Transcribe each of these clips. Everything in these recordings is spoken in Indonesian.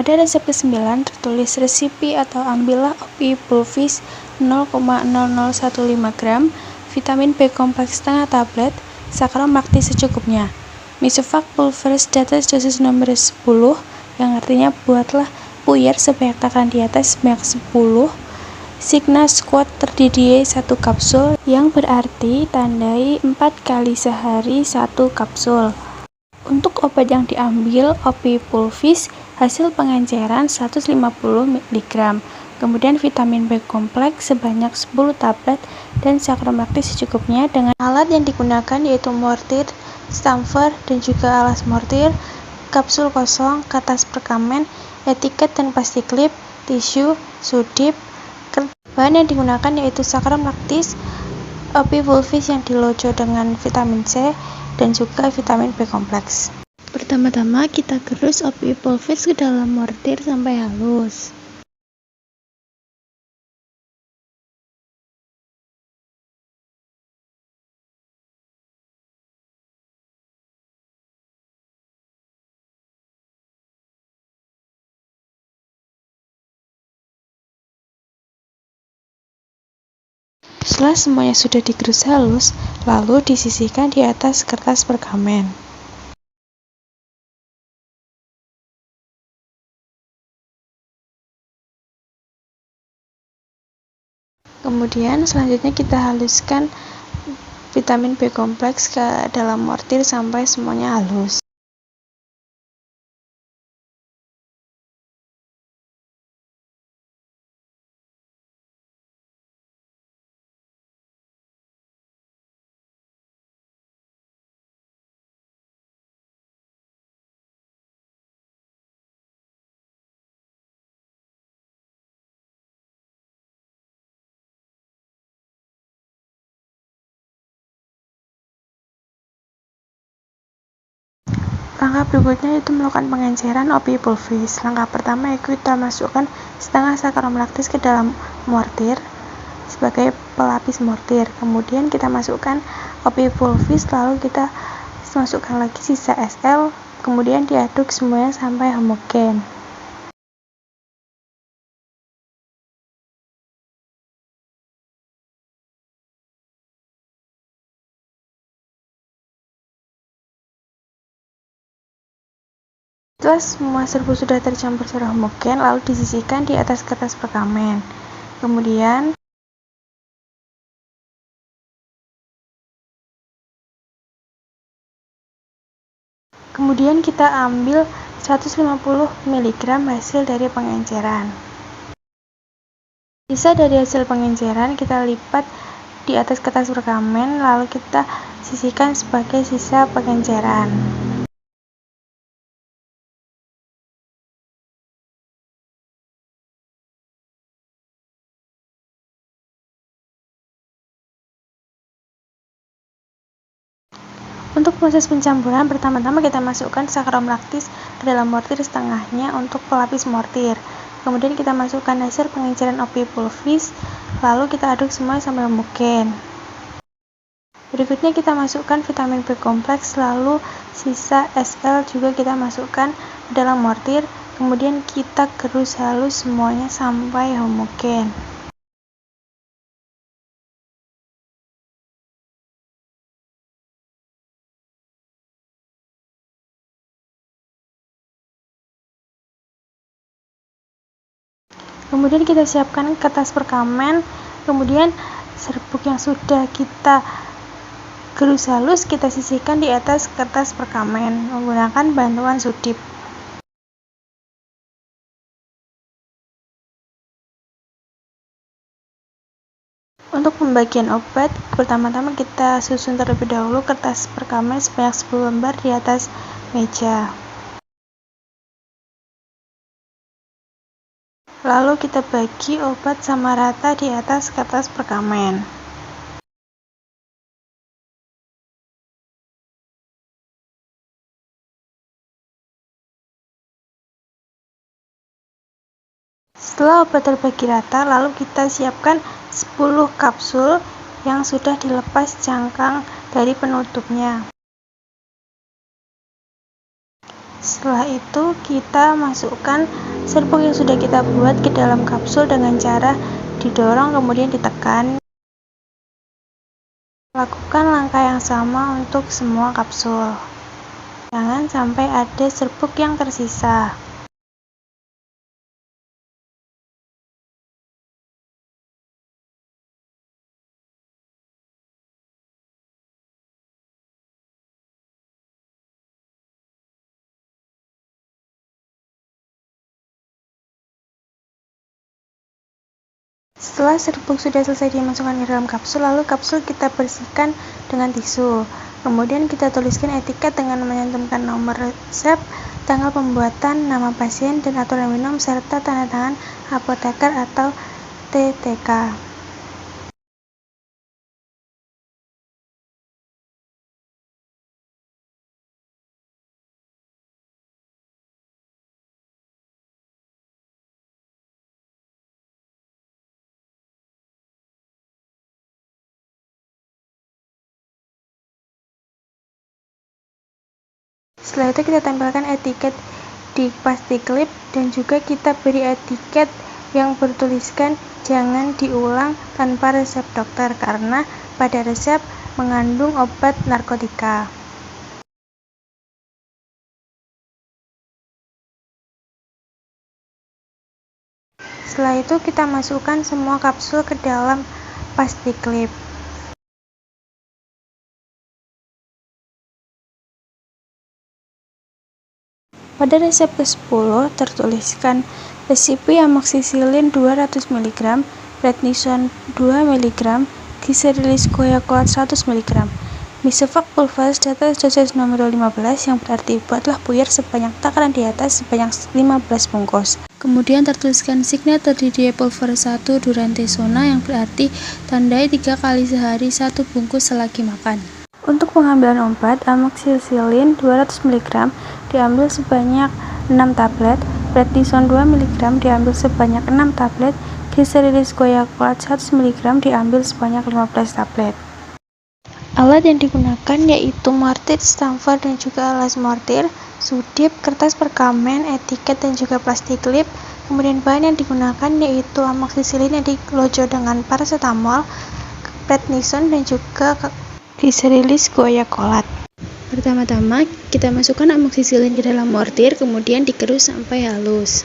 Pada resep ke-9 tertulis resipi atau ambillah OPI Pulvis 0,0015 gram, vitamin B kompleks setengah tablet, Saccharum actis secukupnya. Misovac Pulveris Datas dosis nomor 10, yang artinya buatlah puyer sebanyak takaran di atas sebanyak 10. Signa Squat terdidie 1 kapsul, yang berarti tandai 4 kali sehari 1 kapsul. Untuk obat yang diambil, OPI Pulvis, hasil pengenceran 150 mg, kemudian vitamin B kompleks sebanyak 10 tablet, dan Saccharum actis secukupnya. Dengan alat yang digunakan yaitu mortir, stamper, dan juga alas mortir, kapsul kosong, kertas perkamen, etiket dan plastik klip, tisu, sudip. Bahan yang digunakan yaitu Saccharum actis, OPI Pulvis yang dilojo dengan vitamin C, dan juga vitamin B kompleks. Pertama-tama kita gerus OPI Pulvis ke dalam mortir sampai halus. Setelah semuanya sudah digerus halus, lalu disisihkan di atas kertas perkamen. Kemudian selanjutnya kita haluskan vitamin B kompleks ke dalam mortir sampai semuanya halus. Langkah berikutnya yaitu melakukan pengenceran OPI Pulvis. Langkah pertama yaitu kita masukkan setengah Saccharum actis ke dalam mortir sebagai pelapis mortir. Kemudian kita masukkan OPI Pulvis, lalu kita masukkan lagi sisa SL, kemudian diaduk semuanya sampai homogen. Setelah semua serbu sudah tercampur secara homogen, lalu disisihkan di atas kertas perkamen. Kemudian kita ambil 150 mg hasil dari pengenceran. Sisa dari hasil pengenceran kita lipat di atas kertas perkamen, lalu kita sisihkan sebagai sisa pengenceran. Untuk proses pencampuran, pertama-tama kita masukkan Saccharum actis ke dalam mortir setengahnya untuk pelapis mortir. Kemudian kita masukkan hasil pengenceran OPI Pulvis, lalu kita aduk semua sampai homogen. Berikutnya kita masukkan vitamin B kompleks, lalu sisa SL juga kita masukkan ke dalam mortir. Kemudian kita gerus halus semuanya sampai homogen. Kemudian kita siapkan kertas perkamen, kemudian serbuk yang sudah kita gerus halus kita sisihkan di atas kertas perkamen menggunakan bantuan sudip. Untuk pembagian obat, pertama-tama kita susun terlebih dahulu kertas perkamen sebanyak 10 lembar di atas meja. Lalu kita bagi obat sama rata di atas kertas perkamen. Setelah obat terbagi rata, lalu kita siapkan 10 kapsul yang sudah dilepas cangkang dari penutupnya. Setelah itu kita masukkan serbuk yang sudah kita buat ke dalam kapsul dengan cara didorong kemudian ditekan. Lakukan langkah yang sama untuk semua kapsul. Jangan sampai ada serbuk yang tersisa. Setelah serbuk sudah selesai dimasukkan ke dalam kapsul, lalu kapsul kita bersihkan dengan tisu. Kemudian kita tuliskan etiket dengan menyantumkan nomor resep, tanggal pembuatan, nama pasien, dan aturan minum, serta tanda tangan apoteker atau TTK. Setelah itu kita tempelkan etiket di plastik klip dan juga kita beri etiket yang bertuliskan jangan diulang tanpa resep dokter karena pada resep mengandung obat narkotika. Setelah itu kita masukkan semua kapsul ke dalam plastik klip. Pada resep ke-10 tertuliskan resipi amoksisilin 200 mg, prednison 2 mg, glycerylis guaiacolat 100 mg. Misovac pulveris dosis nomor 15 yang berarti buatlah puyer sebanyak takaran di atas sebanyak 15 bungkus. Kemudian tertuliskan signature DDE pulveris 1 Durante Sona yang berarti tandai 3 kali sehari 1 bungkus selagi makan. Untuk pengambilan obat, amoksisilin 200 mg diambil sebanyak 6 tablet, prednison 2 mg diambil sebanyak 6 tablet, glycerylis guaiacolat 100 mg diambil sebanyak 15 tablet. Alat yang digunakan yaitu mortir stamper dan juga alas mortir, sudip, kertas perkamen, etiket dan juga plastik klip. Kemudian bahan yang digunakan yaitu amoksisilin yang dilojo dengan paracetamol, prednison dan juga glycerylis guaiacolat. Pertama-tama kita masukkan amoksisilin ke dalam mortir, kemudian digerus sampai halus.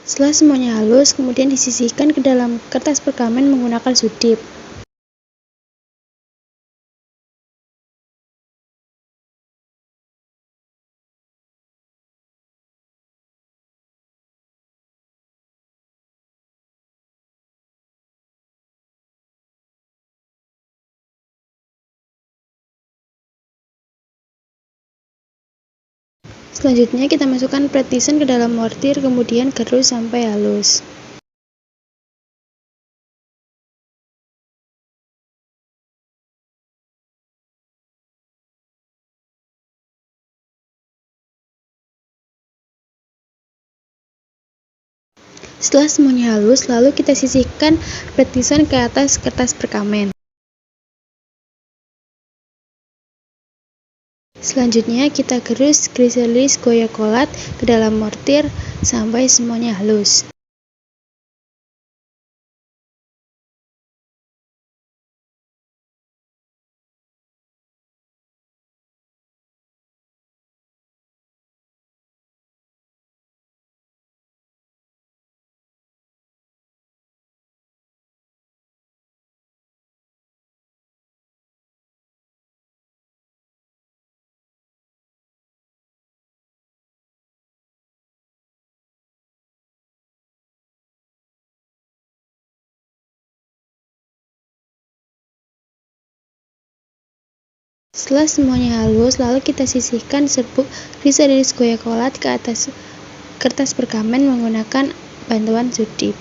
Setelah semuanya halus, kemudian disisihkan ke dalam kertas perkamen menggunakan sudip. Selanjutnya kita masukkan prednison ke dalam mortir, kemudian gerus sampai halus. Setelah semuanya halus, lalu kita sisihkan prednison ke atas kertas perkamen. Selanjutnya kita gerus glycerylis guaiacolat ke dalam mortir sampai semuanya halus. Setelah semuanya halus, lalu kita sisihkan serbuk glycerylis guaiacolat ke atas kertas perkamen menggunakan bantuan Zudip.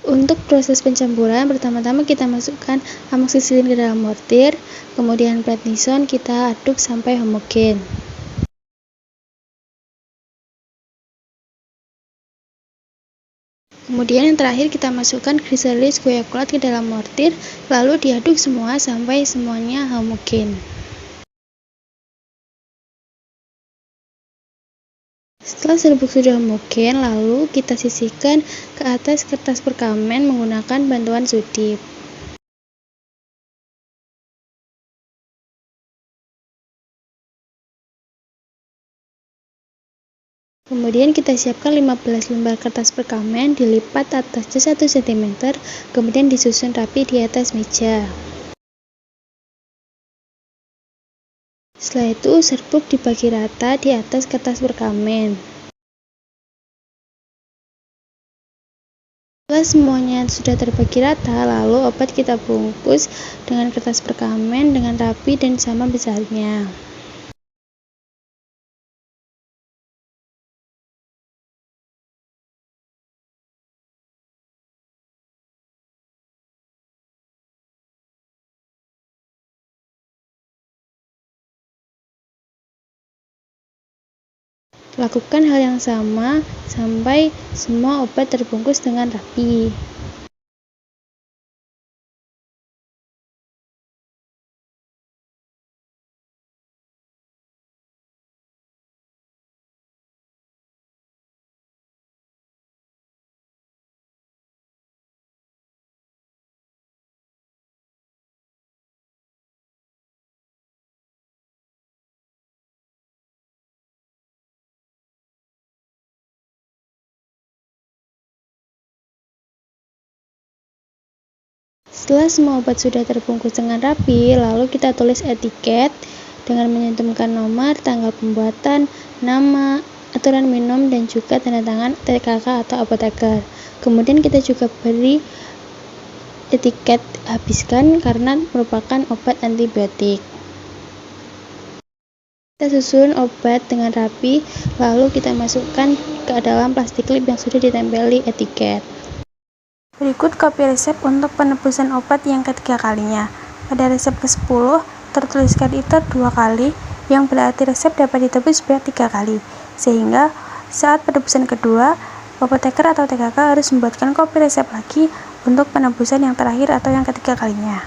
Untuk proses pencampuran, pertama-tama kita masukkan amoksisilin ke dalam mortir, kemudian prednison kita aduk sampai homogen. Kemudian yang terakhir kita masukkan grisalis guaiaculat ke dalam mortir, lalu diaduk semua sampai semuanya homogen. Setelah serbuk sudah homogen, lalu kita sisihkan ke atas kertas perkamen menggunakan bantuan Zudip. Kemudian kita siapkan 15 lembar kertas perkamen dilipat atasnya 1 cm, kemudian disusun rapi di atas meja. Setelah itu serbuk dibagi rata di atas kertas perkamen. Setelah semuanya sudah terbagi rata, lalu obat kita bungkus dengan kertas perkamen dengan rapi dan sama besarnya. Lakukan hal yang sama sampai semua obat terbungkus dengan rapi. Setelah semua obat sudah terbungkus dengan rapi, lalu kita tulis etiket dengan menyantumkan nomor, tanggal pembuatan, nama, aturan minum, dan juga tanda tangan TKK atau apoteker. Kemudian kita juga beri etiket habiskan karena merupakan obat antibiotik. Kita susun obat dengan rapi, lalu kita masukkan ke dalam plastik lip yang sudah ditempeli etiket. Berikut kopi resep untuk penebusan obat yang ketiga kalinya. Pada resep ke-10, tertuliskan ITER 2 kali, yang berarti resep dapat ditebus sebanyak 3 kali. Sehingga saat penebusan kedua, apoteker atau TKK harus membuatkan kopi resep lagi untuk penebusan yang terakhir atau yang ketiga kalinya.